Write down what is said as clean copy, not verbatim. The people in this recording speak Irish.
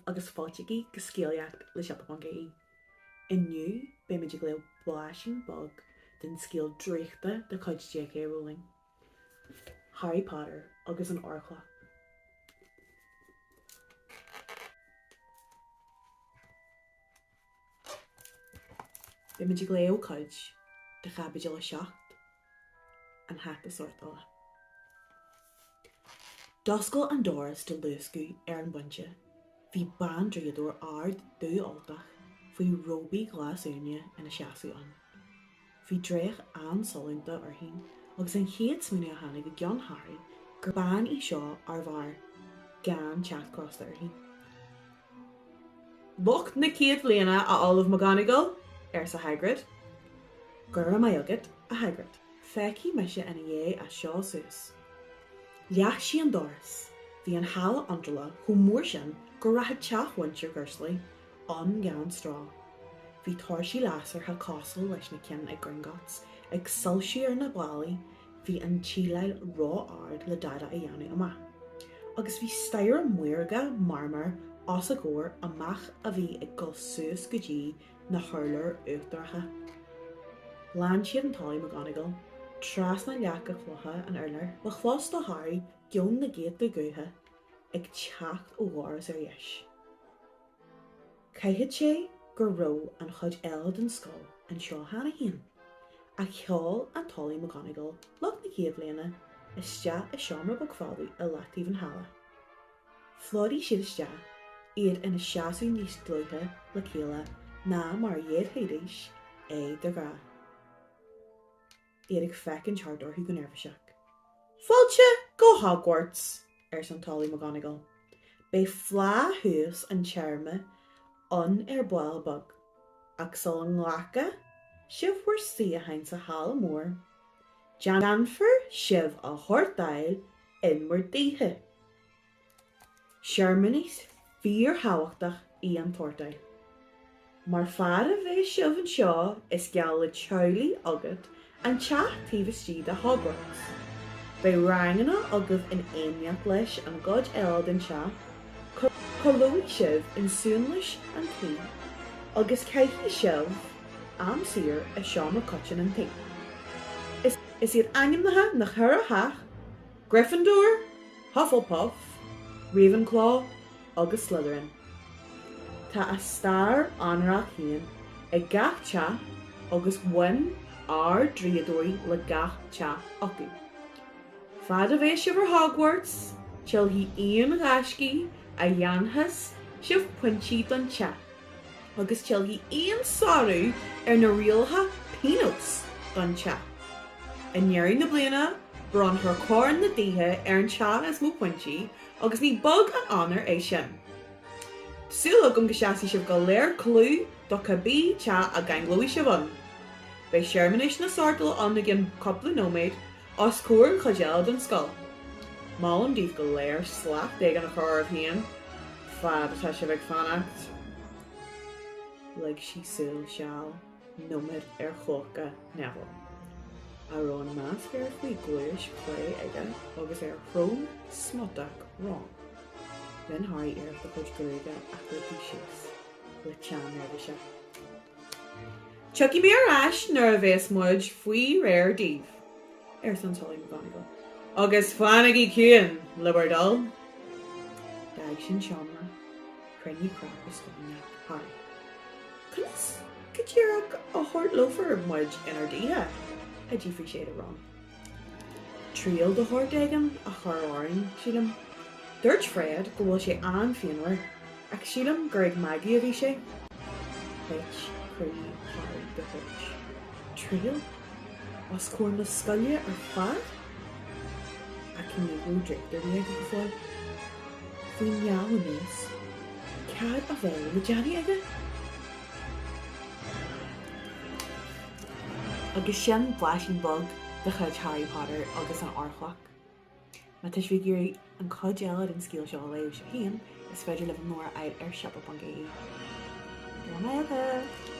agus fáitií go Scéalaíocht le Siopa.ie. Inniu be muid le blaisín bog den scéal dríochta de chuid J.K. Rowling. Harry Potter agus an Órchloch. Be muid le ó chuid de chabid le seacht an hata sortala. Doscail an doras de luscu an bunte, hí ban dríadúir ard dú altach faoi róbí glasúne ina seaasú an. Bhí dréich an solúnta orthain agus an chéad smúine a hanig go John Harry gur ban í seo ar bhar gan teach crosta orthain. Loch na céad bliana a Olive McGonagall sa Hagrid. Gur mai agad a Hagrid. Feici meise ina dhé a seo sús. Leach sí an doras, hí an hala andala chu mór sin gur ratha teach winter Gursley an gan strá. Bhí torsí lásar ha costal leis na cin ag Gringotts, ag sulsiú ar na blálaí, hí an tíleil rá ard le dada a dhéanú ama. Agus bhí stair muirga marmar as a góir amach a bhí ag go suas go dtí na hurlar uachtartha. Lán siad an táí McGonagall, tras na leach a chlucha an urlar, ba chlós do Harry gion na géad do gutha ag teacht ó bhras ar dheis. Caithfid sé gur ró an chud eile den scoil an seo hana hain. A cheol an táí McGonagall, loch na céad bliana, iste i seomra bag fádaí a leachtaobh an hala. Flódaí siad iste, iad ina seaasú níos glúithe le céile ná mar dhéad héadéis é de gra. Iad ag feic an teardúir go nervaiseach. Fáilte go Hogwarts, san táí McGonagall. Bé flá thuas an tearma an buail bug, ach sol an nglacha sibh fuair si a haint sa hala mór. Janfer sibh a thuirdail inmar daithe. Seirminis fíor hahachtach í an tuairdail. Mar fad a bheith sibh an seo is geall le Charlie agad an teach tíomhistí a Hogwarts. Bei rangana agad in aimneach leis an god eile den teach, Colóí sibh in súnlais an tí, agus caiithí sibh am sir a seo mar cochin an tí. Is iad ainmnathe na chur a haach, Gryffindor, Hufflepuff, Ravenclaw agus Slytherin. Tá a star anrach hain ag gach teach agus bhain ar dríadóí le gach teach acu. Fad a bheith sibh ar Hogwarts, til hí aon ghasci a dheanthas sibh puintí don teach, agus til hí aon sarú ar na rialtha peanuts don teach. In nearí na bliana, bron thar cór na daithe ar an teach is mó puintí, agus ní bug an anar é sin. Súla gom go seasaí sibh go léir clú do cabbí teach a ganglóí sibh an. Bei seirminis na sortal an na gin coppla nóméid os cuair an chuideal don scoil. Má an díomh go léir slaach déag an a chóir hain, fad atá sibh ag fanacht. Leg sí súil seall nóméid ar chlocha Neville. A rón másc ar faoi gluais clé aige agus ar chróm smotach rán. Ben Harry ar the chuid goige a chuidí sios le tean nervise. Chucky mé ar ais nuair a bheith muid faoi réir díomh san táí McGonagall. Agus fannaigh ciúin le bardal. Dag sin seomra, crenny crap is going Harry. Cos go dtíar a hort loafar muid inar daithe. I do appreciate it wrong. Tríal de hort agam a chorláin sílam. Dúirt Fred go bhfuil sé an féinmhar ach sílam gur ag Maggie a bhí sé. Hitch, Cree, Harry de Hitch. Tríal? Os cuair na scoile ar fad? Ac yn ei rwydrig dyn ni ag i ffoi. Fwy'n iawn nes. Cad a fel y Janny ag e? Agus sin blaisín bug de chuid Harry Potter agus an Órchloch. Ma tuis bhí géirí an cod eile den scéal seo léamh sé hain is féidir le mór ag ar Siopa.ie. Gra mai aga!